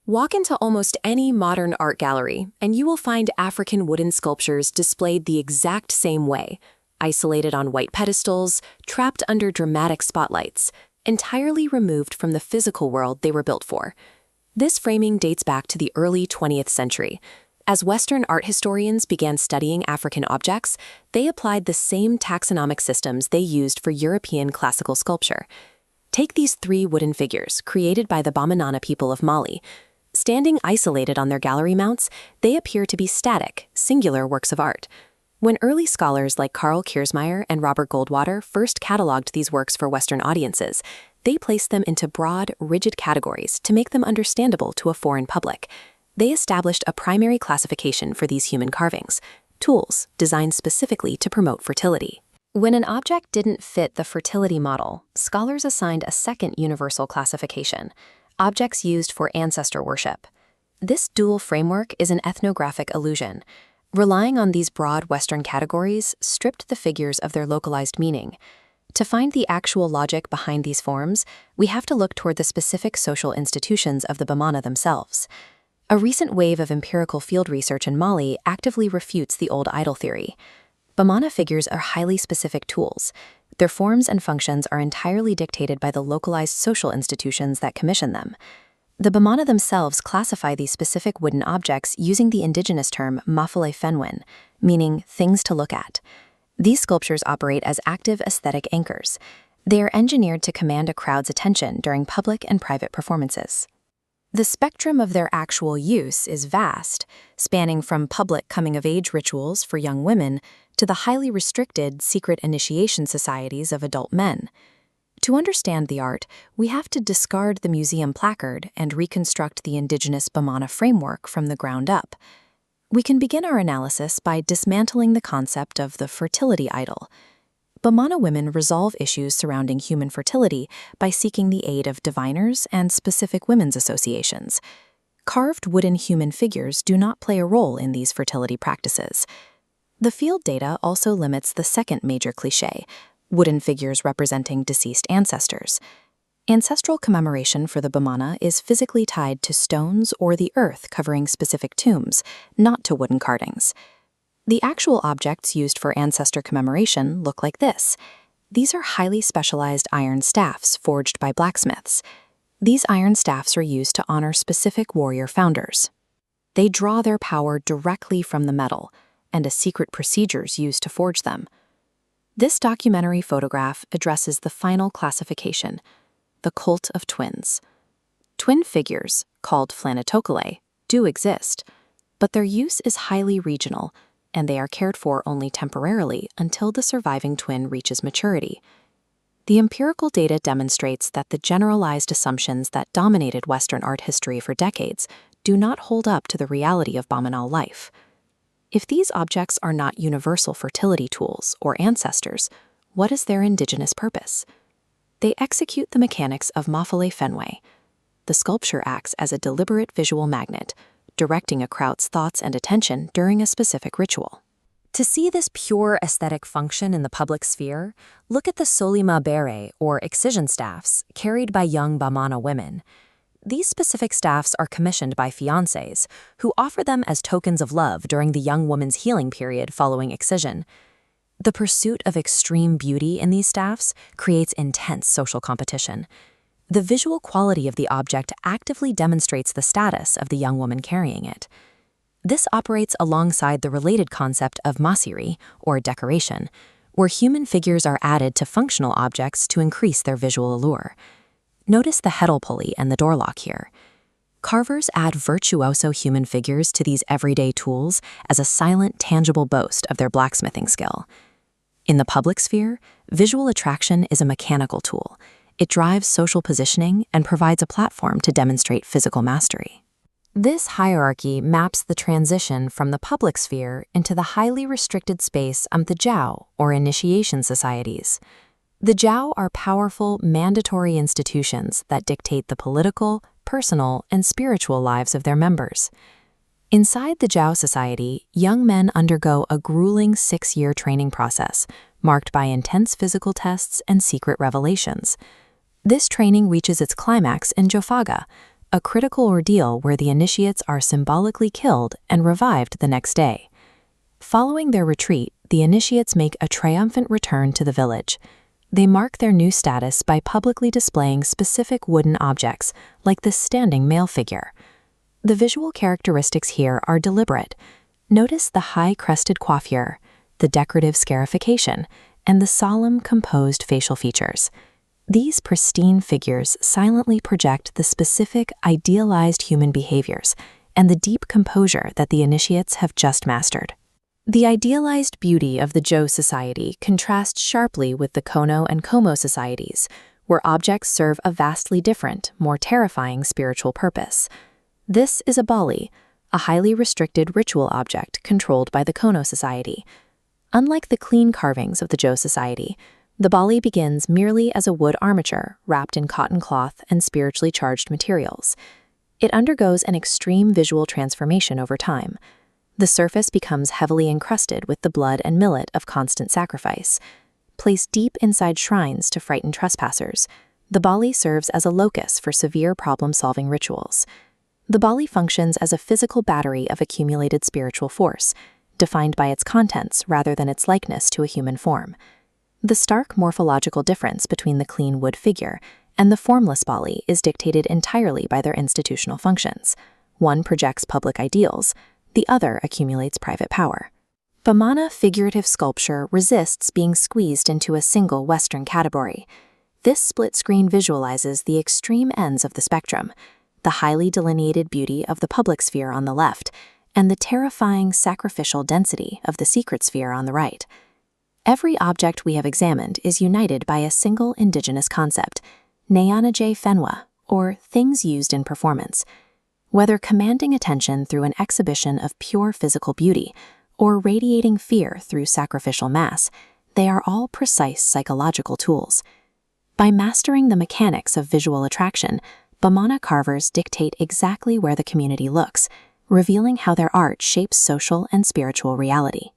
Walk into almost any modern art gallery, and you will find African wooden sculptures displayed the exact same way, isolated on white pedestals, trapped under dramatic spotlights, entirely removed from the physical world they were built for. This framing dates back to the early 20th century. As Western art historians began studying African objects, they applied the same taxonomic systems they used for European classical sculpture. Take these three wooden figures, created by the Bamana people of Mali. Standing isolated on their gallery mounts, they appear to be static, singular works of art. When early scholars like Karl Kiersmeyer and Robert Goldwater first cataloged these works for Western audiences, they placed them into broad, rigid categories to make them understandable to a foreign public. They established a primary classification for these human carvings, tools designed specifically to promote fertility. When an object didn't fit the fertility model, scholars assigned a second universal classification: objects used for ancestor worship. This dual framework is an ethnographic illusion. Relying on these broad Western categories stripped the figures of their localized meaning. To find the actual logic behind these forms, we have to look toward the specific social institutions of the Bamana themselves. A recent wave of empirical field research in Mali actively refutes the old idol theory. Bamana figures are highly specific tools. Their forms and functions are entirely dictated by the localized social institutions that commission them. The Bamana themselves classify these specific wooden objects using the indigenous term mafale fenwen, meaning things to look at. These sculptures operate as active aesthetic anchors. They are engineered to command a crowd's attention during public and private performances. The spectrum of their actual use is vast, spanning from public coming-of-age rituals for young women to the highly restricted secret initiation societies of adult men. To understand the art, we have to discard the museum placard and reconstruct the indigenous Bamana framework from the ground up. We can begin our analysis by dismantling the concept of the fertility idol. Bamana women resolve issues surrounding human fertility by seeking the aid of diviners and specific women's associations. Carved wooden human figures do not play a role in these fertility practices. The field data also limits the second major cliché: wooden figures representing deceased ancestors. Ancestral commemoration for the Bamana is physically tied to stones or the earth covering specific tombs, not to wooden carvings. The actual objects used for ancestor commemoration look like this. These are highly specialized iron staffs forged by blacksmiths. These iron staffs are used to honor specific warrior founders. They draw their power directly from the metal, and a secret procedures used to forge them. This documentary photograph addresses the final classification: the cult of twins. Twin figures, called flanitokale, do exist, but their use is highly regional, and they are cared for only temporarily until the surviving twin reaches maturity. The empirical data demonstrates that the generalized assumptions that dominated Western art history for decades do not hold up to the reality of Bamana life. If these objects are not universal fertility tools or ancestors, what is their indigenous purpose? They execute the mechanics of mafale fenwe. The sculpture acts as a deliberate visual magnet, directing a crowd's thoughts and attention during a specific ritual. To see this pure aesthetic function in the public sphere, look at the solima bere, or excision staffs, carried by young Bamana women. These specific staffs are commissioned by fiancés, who offer them as tokens of love during the young woman's healing period following excision. The pursuit of extreme beauty in these staffs creates intense social competition. The visual quality of the object actively demonstrates the status of the young woman carrying it. This operates alongside the related concept of masiri, or decoration, where human figures are added to functional objects to increase their visual allure. Notice the heddle pulley and the door lock here. Carvers add virtuoso human figures to these everyday tools as a silent, tangible boast of their blacksmithing skill. In the public sphere, visual attraction is a mechanical tool. It drives social positioning and provides a platform to demonstrate physical mastery. This hierarchy maps the transition from the public sphere into the highly restricted space of the jiao, or initiation societies. The jiao are powerful, mandatory institutions that dictate the political, personal, and spiritual lives of their members. Inside the jiao society, young men undergo a grueling 6-year training process, marked by intense physical tests and secret revelations. This training reaches its climax in Jofaga, a critical ordeal where the initiates are symbolically killed and revived the next day. Following their retreat, the initiates make a triumphant return to the village. They mark their new status by publicly displaying specific wooden objects, like this standing male figure. The visual characteristics here are deliberate. Notice the high-crested coiffure, the decorative scarification, and the solemn, composed facial features. These pristine figures silently project the specific, idealized human behaviors and the deep composure that the initiates have just mastered. The idealized beauty of the Jo society contrasts sharply with the Kono and Como societies, where objects serve a vastly different, more terrifying spiritual purpose. This is a bali, a highly restricted ritual object controlled by the Kono society. Unlike the clean carvings of the Jo society, the bali begins merely as a wood armature wrapped in cotton cloth and spiritually charged materials. It undergoes an extreme visual transformation over time. The surface becomes heavily encrusted with the blood and millet of constant sacrifice. Placed deep inside shrines to frighten trespassers, the bali serves as a locus for severe problem-solving rituals. The bali functions as a physical battery of accumulated spiritual force, defined by its contents rather than its likeness to a human form. The stark morphological difference between the clean wood figure and the formless bali is dictated entirely by their institutional functions. One projects public ideals, the other accumulates private power. Bamana figurative sculpture resists being squeezed into a single Western category. This split screen visualizes the extreme ends of the spectrum, the highly delineated beauty of the public sphere on the left, and the terrifying sacrificial density of the secret sphere on the right. Every object we have examined is united by a single indigenous concept, Neanaje Fenwa, or things used in performance. Whether commanding attention through an exhibition of pure physical beauty or radiating fear through sacrificial mass, they are all precise psychological tools. By mastering the mechanics of visual attraction, Bamana carvers dictate exactly where the community looks, revealing how their art shapes social and spiritual reality.